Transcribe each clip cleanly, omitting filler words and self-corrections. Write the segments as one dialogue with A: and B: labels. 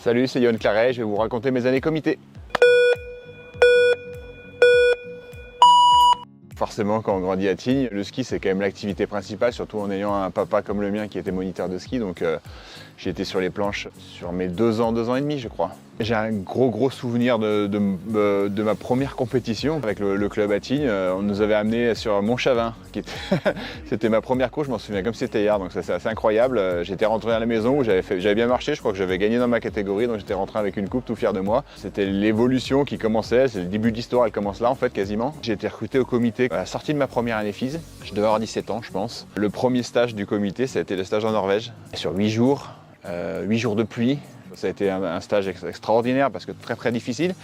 A: Salut, c'est Yoann Claret, je vais vous raconter mes années comité. Forcément, quand on grandit à Tignes, le ski c'est quand même l'activité principale, surtout en ayant un papa comme le mien qui était moniteur de ski. Donc j'ai été sur les planches sur mes 2 ans et demi je crois. J'ai un gros souvenir de ma première compétition avec le club à Tignes. On nous avait amené sur Montchavin, c'était ma première course, je m'en souviens comme si c'était hier, donc ça c'est assez incroyable. J'étais rentré à la maison où j'avais bien marché, je crois que j'avais gagné dans ma catégorie, donc j'étais rentré avec une coupe tout fier de moi. C'était l'évolution qui commençait, c'est le début de l'histoire, elle commence là en fait quasiment. J'ai été recruté au comité à la sortie de ma première année FIS, je devais avoir 17 ans je pense. Le premier stage du comité, ça a été le stage en Norvège, sur 8 jours, 8 jours de pluie. Ça a été un stage extraordinaire parce que très difficile.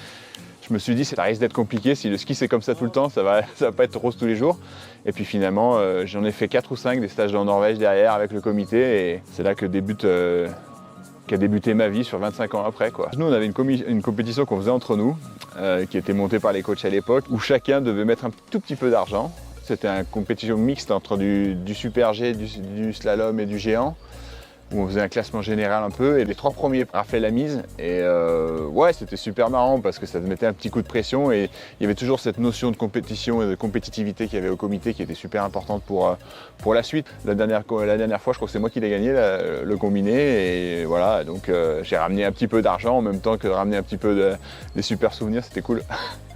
A: Je me suis dit, ça risque d'être compliqué, si le ski c'est comme ça tout le temps, ça va pas être rose tous les jours. Et puis finalement, j'en ai fait 4 ou 5 des stages en Norvège derrière avec le comité et c'est là que qu'a débuté ma vie sur 25 ans après, quoi. Nous, on avait une compétition qu'on faisait entre nous, qui était montée par les coachs à l'époque, où chacun devait mettre un tout petit peu d'argent. C'était une compétition mixte entre du super G, du slalom et du géant, où on faisait un classement général un peu, et les 3 premiers raflaient la mise. Et ouais, c'était super marrant parce que ça te mettait un petit coup de pression et il y avait toujours cette notion de compétition et de compétitivité qu'il y avait au comité qui était super importante pour la suite. La dernière fois, je crois que c'est moi qui l'ai gagné, le combiné, et voilà, donc j'ai ramené un petit peu d'argent en même temps que de ramener un petit peu des super souvenirs, c'était cool.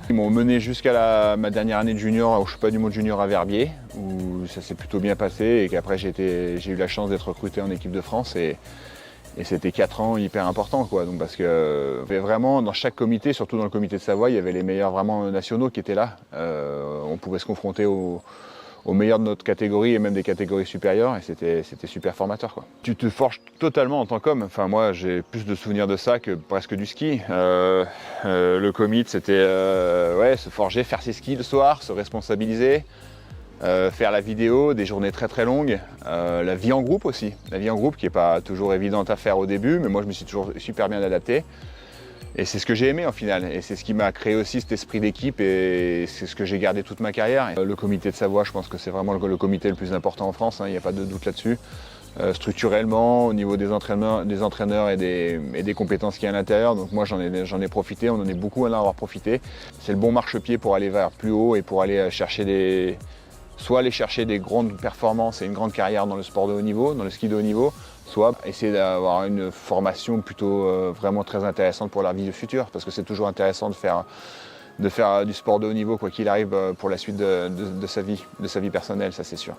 A: Ils m'ont mené jusqu'à ma dernière année de junior au championnat du monde junior à Verbier, où ça s'est plutôt bien passé et qu'après j'ai eu la chance d'être recruté en équipe de France et c'était 4 ans hyper importants, quoi. Donc parce que vraiment dans chaque comité, surtout dans le comité de Savoie, il y avait les meilleurs vraiment nationaux qui étaient là. On pouvait se confronter aux meilleurs de notre catégorie et même des catégories supérieures et c'était super formateur, quoi. Tu te forges totalement en tant qu'homme. Enfin moi j'ai plus de souvenirs de ça que presque du ski. Le commit c'était ouais, se forger, faire ses skis le soir, se responsabiliser, faire la vidéo, des journées très longues, la vie en groupe aussi. La vie en groupe qui n'est pas toujours évidente à faire au début, mais moi je me suis toujours super bien adapté. Et c'est ce que j'ai aimé en final, et c'est ce qui m'a créé aussi cet esprit d'équipe, et c'est ce que j'ai gardé toute ma carrière. Et le comité de Savoie, je pense que c'est vraiment le comité le plus important en France, hein, il n'y a pas de doute là-dessus. Structurellement, au niveau des entraîneurs et des compétences qu'il y a à l'intérieur, donc moi j'en ai profité, on en est beaucoup à en avoir profité. C'est le bon marchepied pour aller vers plus haut et pour aller chercher soit aller chercher des grandes performances et une grande carrière dans le sport de haut niveau, dans le ski de haut niveau, soit essayer d'avoir une formation plutôt vraiment très intéressante pour la vie future, parce que c'est toujours intéressant de faire du sport de haut niveau, quoi qu'il arrive, pour la suite de sa vie personnelle, ça c'est sûr.